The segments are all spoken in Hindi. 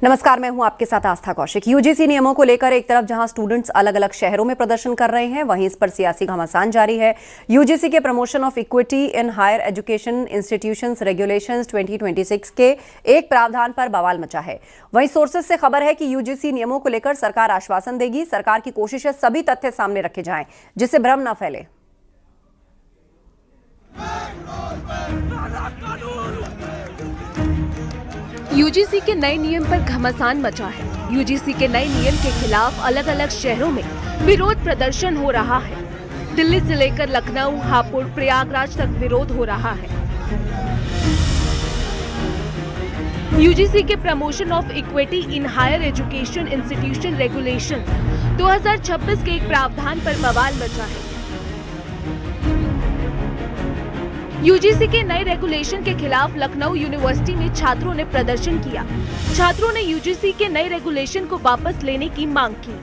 नमस्कार, मैं हूं आपके साथ आस्था कौशिक। यूजीसी नियमों को लेकर एक तरफ जहां स्टूडेंट्स अलग अलग शहरों में प्रदर्शन कर रहे हैं, वहीं इस पर सियासी घमासान जारी है। यूजीसी के promotion of equity in higher education institutions regulations 2026 के एक प्रावधान पर बवाल मचा है। वहीं सोर्सेज से खबर है कि यूजीसी नियमों को लेकर सरकार आश्वासन देगी। सरकार की कोशिश है सभी तथ्य सामने रखे जाएं, जिससे भ्रम न फैले। यूजीसी के नए नियम पर घमासान मचा है। यूजीसी के नए नियम के खिलाफ अलग अलग शहरों में विरोध प्रदर्शन हो रहा है। दिल्ली से लेकर लखनऊ, हापुड़, प्रयागराज तक विरोध हो रहा है। यूजीसी के promotion of equity in higher education institution regulations 2026 के एक प्रावधान पर बवाल मचा है। यूजीसी के नए रेगुलेशन के खिलाफ लखनऊ यूनिवर्सिटी में छात्रों ने प्रदर्शन किया। छात्रों ने यूजीसी के नए रेगुलेशन को वापस लेने की मांग की।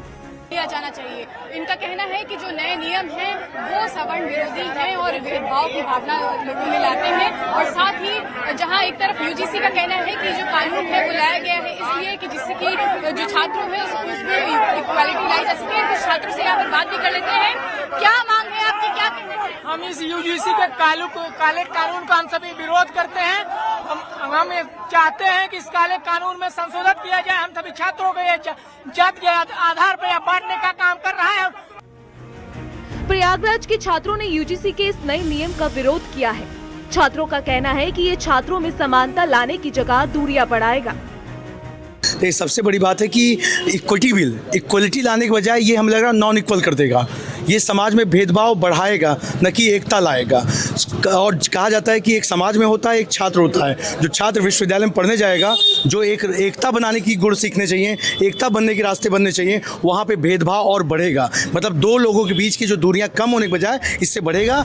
लिया जाना चाहिए। इनका कहना है कि जो नए नियम हैं वो सवर्ण विरोधी हैं और भेदभाव की भावना लोगों में लाते हैं, और साथ ही जहां एक तरफ यूजीसी का कहना है कि जो कानून है वो लाया गया है इसलिए कि जिससे कि जो छात्र हैं उसमें इक्वालिटी लाई जा सके। कुछ छात्रों से यहाँ पर बात भी कर लेते हैं। क्या मांग है आपकी, क्या कहना है? हम इस यूजीसी के काले कानून का हम सभी विरोध करते हैं। हम चाहते हैं कि इस काले कानून में संशोधन किया जाए। हम सभी छात्रों को जात के आधार पर बांटने का काम कर रहा है। प्रयागराज के छात्रों ने यूजीसी के इस नए नियम का विरोध किया है। छात्रों का कहना है कि ये छात्रों में समानता लाने की जगह दूरियां बढ़ाएगा। तो ये सबसे बड़ी बात है कि इक्वलिटी लाने के बजाय ये हम लग रहा नॉन इक्वल कर देगा। ये समाज में भेदभाव बढ़ाएगा, न कि एकता लाएगा। और कहा जाता है कि एक समाज में होता है, एक छात्र होता है। जो छात्र विश्वविद्यालय में पढ़ने जाएगा, जो एकता बनाने की गुण सीखने चाहिए, एकता बनने के रास्ते बनने चाहिए, वहाँ पे भेदभाव और बढ़ेगा। मतलब दो लोगों के बीच की जो दूरियाँ कम होने के बजाय इससे बढ़ेगा।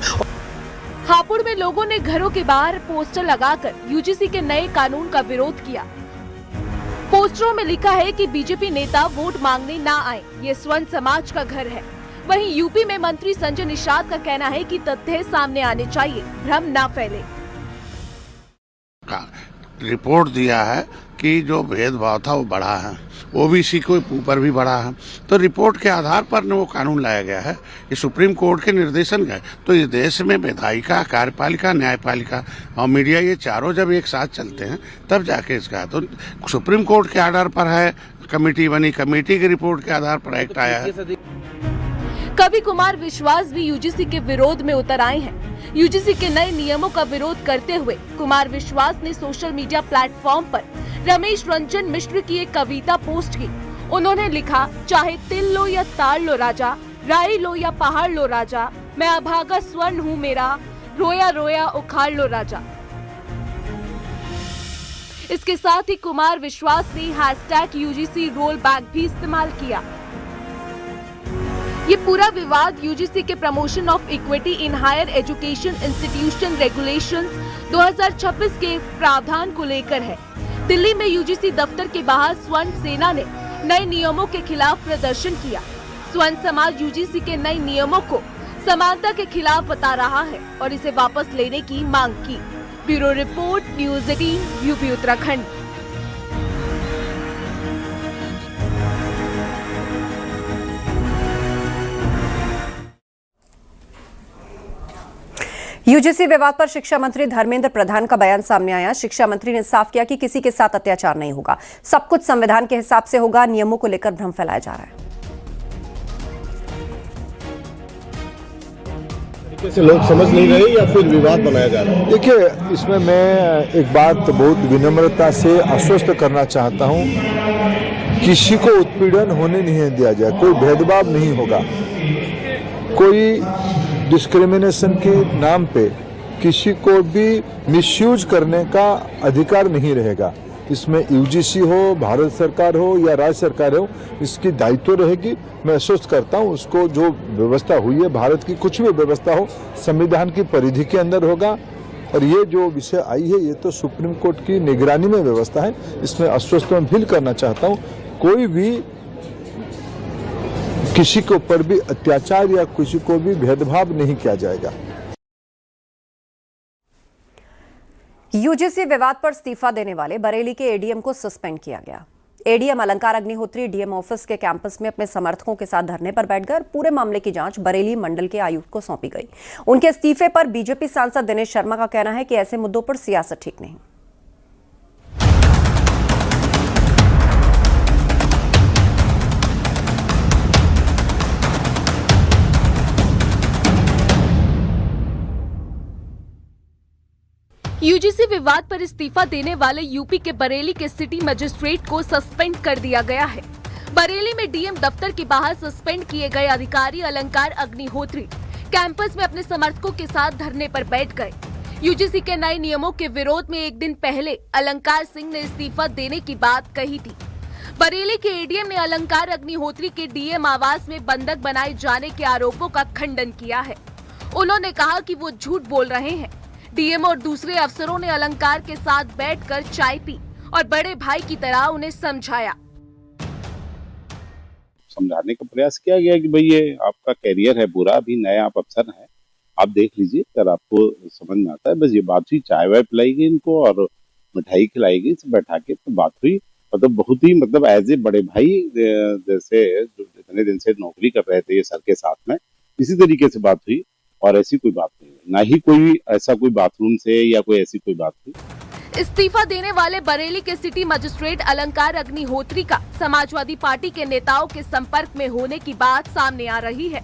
हापुड़ में लोगों ने घरों के बाहर पोस्टर लगाकर यूजीसी के नए कानून का विरोध किया। पोस्टरों में लिखा है कि बीजेपी नेता वोट मांगने ना आए, ये स्वर्ण समाज का घर है। वहीं यूपी में मंत्री संजय निषाद का कहना है कि तथ्य सामने आने चाहिए, भ्रम ना फैले। रिपोर्ट दिया है कि जो भेदभाव था वो बढ़ा है, ओबीसी के ऊपर भी बढ़ा है। तो रिपोर्ट के आधार पर वो कानून लाया गया है। ये सुप्रीम कोर्ट के निर्देशन गए। तो इस देश में विधायिका, कार्यपालिका, न्यायपालिका और मीडिया, ये चारों जब एक साथ चलते हैं तब जाके इसका, तो सुप्रीम कोर्ट के आधार पर है, कमेटी बनी, कमेटी की रिपोर्ट के आधार पर एक्ट आया है। कवि कुमार विश्वास भी यूजीसी के विरोध में उतर आए हैं। यूजीसी के नए नियमों का विरोध करते हुए कुमार विश्वास ने सोशल मीडिया प्लेटफॉर्म पर रमेश रंजन मिश्र की एक कविता पोस्ट की। उन्होंने लिखा, चाहे तिल लो या ताड़ लो राजा, राई लो या पहाड़ लो राजा, मैं अभागा स्वर्ण हूँ मेरा, रोया रोया उखाड़ लो राजा। इसके साथ ही कुमार विश्वास ने हैशटैग यूजीसी रोल बैक भी इस्तेमाल किया। ये पूरा विवाद यूजीसी के promotion of equity in higher education institution regulations 2026 के प्रावधान को लेकर है। दिल्ली में यूजीसी दफ्तर के बाहर स्वर्ण सेना ने नए नियमों के खिलाफ प्रदर्शन किया। स्वर्ण समाज यूजीसी के नए नियमों को समानता के खिलाफ बता रहा है और इसे वापस लेने की मांग की। Bureau report, news 18, UP Uttarakhand. UGC विवाद पर शिक्षा मंत्री धर्मेंद्र प्रधान का बयान सामने आया। शिक्षा मंत्री ने साफ किया कि किसी के साथ अत्याचार नहीं होगा, सब कुछ संविधान के हिसाब से होगा। नियमों को लेकर भ्रम फैलाया जा रहा है। से लोग समझ नहीं रहे या फिर विवाद बनाया जा रहा है? देखिए, इसमें मैं एक बात बहुत विनम्रता से आश्वस्त करना चाहता हूं, किसी को उत्पीड़न होने नहीं दिया जाए, कोई भेदभाव नहीं होगा, कोई डिस्क्रिमिनेशन के नाम पे किसी को भी मिसयूज करने का अधिकार नहीं रहेगा। इसमें यूजीसी हो, भारत सरकार हो या राज्य सरकार हो, इसकी दायित्व रहेगी। मैं आश्वस्त करता हूं, उसको जो व्यवस्था हुई है, भारत की कुछ भी व्यवस्था हो, संविधान की परिधि के अंदर होगा। और ये जो विषय आई है, ये तो सुप्रीम कोर्ट की निगरानी में व्यवस्था है। इसमें आश्वस्त मैं फील करना चाहता हूँ, कोई भी किसी के ऊपर भी अत्याचार या किसी को भी भेदभाव नहीं किया जाएगा। यूजीसी विवाद पर इस्तीफा देने वाले बरेली के एडीएम को सस्पेंड किया गया। एडीएम अलंकार अग्निहोत्री डीएम ऑफिस के कैंपस में अपने समर्थकों के साथ धरने पर बैठ गए। पूरे मामले की जांच बरेली मंडल के आयुक्त को सौंपी गई। उनके इस्तीफे पर बीजेपी सांसद दिनेश शर्मा का कहना है कि ऐसे मुद्दों पर सियासत ठीक नहीं। यूजीसी विवाद पर इस्तीफा देने वाले यूपी के बरेली के सिटी मजिस्ट्रेट को सस्पेंड कर दिया गया है। बरेली में डीएम दफ्तर के बाहर सस्पेंड किए गए अधिकारी अलंकार अग्निहोत्री कैंपस में अपने समर्थकों के साथ धरने पर बैठ गए। यूजीसी के नए नियमों के विरोध में एक दिन पहले अलंकार सिंह ने इस्तीफा देने की बात कही थी। बरेली के एडीएम ने अलंकार अग्निहोत्री के डीएम आवास में बंधक बनाए जाने के आरोपों का खंडन किया है। उन्होंने कहा कि वो झूठ बोल रहे हैं। डीएम और दूसरे अफसरों ने अलंकार के साथ बैठकर चाय पी और बड़े भाई की तरह उन्हें समझाया। समझाने का प्रयास किया गया कि भाई ये आपका कैरियर है पूरा, अभी नए आप अफसर हैं, आप देख लीजिए, अगर आपको समझ में आता है। बस ये बात हुई, चाय वाय पिलाई गई इनको और मिठाई खिलाई गई, सब बैठा के तो बात हुई। मतलब बहुत ही एज ए बड़े भाई जैसे जो इतने दिन से नौकरी कर रहे थे ये सर के साथ में, इसी तरीके से बात हुई और ऐसी कोई बात नहीं, ना ही कोई ऐसा कोई बाथरूम से या कोई ऐसी कोई बात हुई। इस्तीफा देने वाले बरेली के सिटी मजिस्ट्रेट अलंकार अग्निहोत्री का समाजवादी पार्टी के नेताओं के संपर्क में होने की बात सामने आ रही है।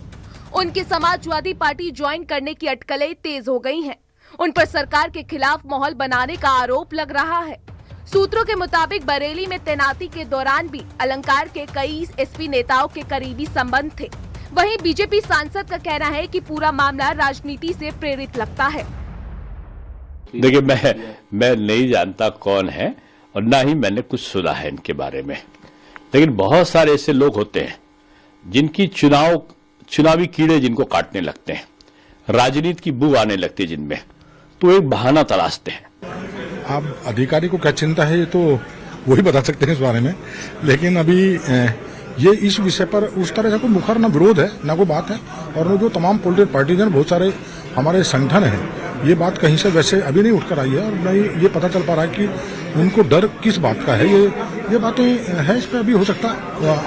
उनकी समाजवादी पार्टी ज्वाइन करने की अटकलें तेज हो गई हैं। उन पर सरकार के खिलाफ माहौल बनाने का आरोप लग रहा है। सूत्रों के मुताबिक बरेली में तैनाती के दौरान भी अलंकार के कई एसपी नेताओं के करीबी संबंध थे। वहीं बीजेपी सांसद का कहना है कि पूरा मामला राजनीति से प्रेरित लगता है। देखिए, मैं नहीं जानता कौन है और ना ही मैंने कुछ सुना है इनके बारे में, लेकिन बहुत सारे ऐसे लोग होते हैं जिनकी चुनावी कीड़े जिनको काटने लगते हैं, राजनीति की बू आने लगती है जिनमें, तो एक बहाना तलाशते हैं। अब अधिकारी को क्या चिंता है ये तो वही बता सकते हैं इस बारे में, लेकिन अभी ये इस विषय पर उस तरह से कोई मुखर ना विरोध है ना कोई बात है। और जो तमाम पॉलिटिकल पार्टीज हैं, बहुत सारे हमारे संगठन हैं, ये बात कहीं से वैसे अभी नहीं उठकर आई है और नहीं ये पता चल पा रहा है कि उनको डर किस बात का है। ये बातें हैं, इस पर अभी हो सकता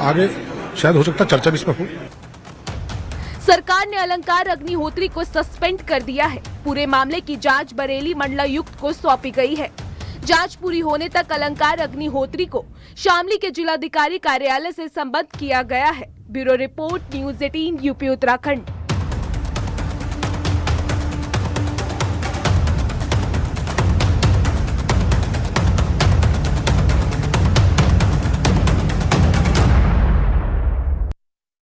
आगे शायद हो सकता चर्चा भी इस पर हो। सरकार ने अलंकार अग्निहोत्री को सस्पेंड कर दिया है। पूरे मामले की जांच बरेली मंडलायुक्त को सौंपी गई है। जांच पूरी होने तक अलंकार अग्निहोत्री को शामली के जिलाधिकारी कार्यालय से संबद्ध किया गया है। Bureau report, news 18 UP Uttarakhand.